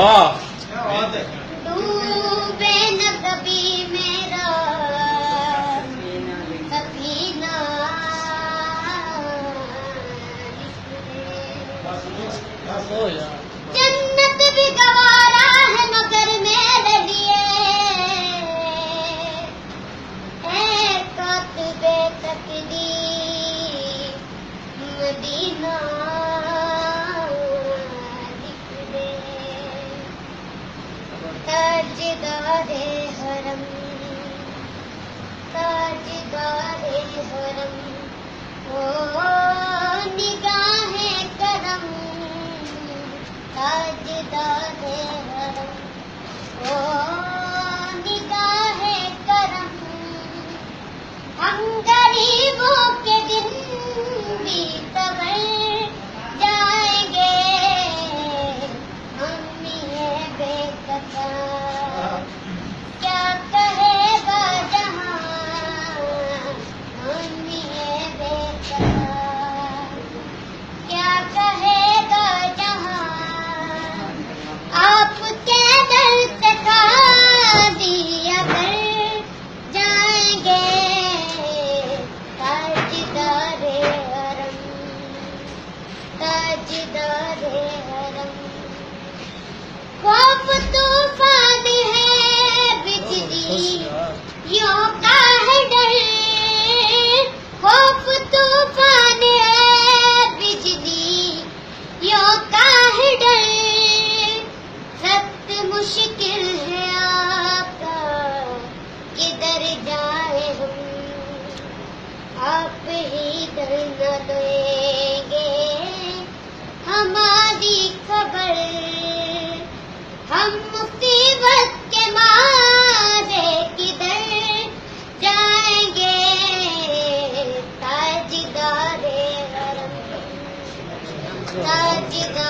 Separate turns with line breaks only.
वाह।
डूबे न कभी मेरा सफीना, जन्नत भी गवारा है मगर मेरे लिए है कातिबे तकदीर मदीना लिख दे। ताजदारे हरम, ताजदारे हरम, ओ निगाहे करम, ताजदारे हरम, ओ निगाहे करम। हम गरीबों के दिन भी कबर जाएंगे, हम ये बेकसा क्या कहेगा जहां, हम ये बेकसा क्या कहेगा जहां। आपके दर से खाली अगर जाएंगे, ताजदारे हरम, ताजदारे हरम। खौफ तूफान है बिजली यों का है डर, खौफ तूफान है बिजली यों का है डर। सख्त मुश्किल है आपका किधर जाए हम, आप ही दर न देंगे हमारी खबर। हम मुसीबत के मारे किधर जाएंगे, ताजदारे हरम, ताजदारे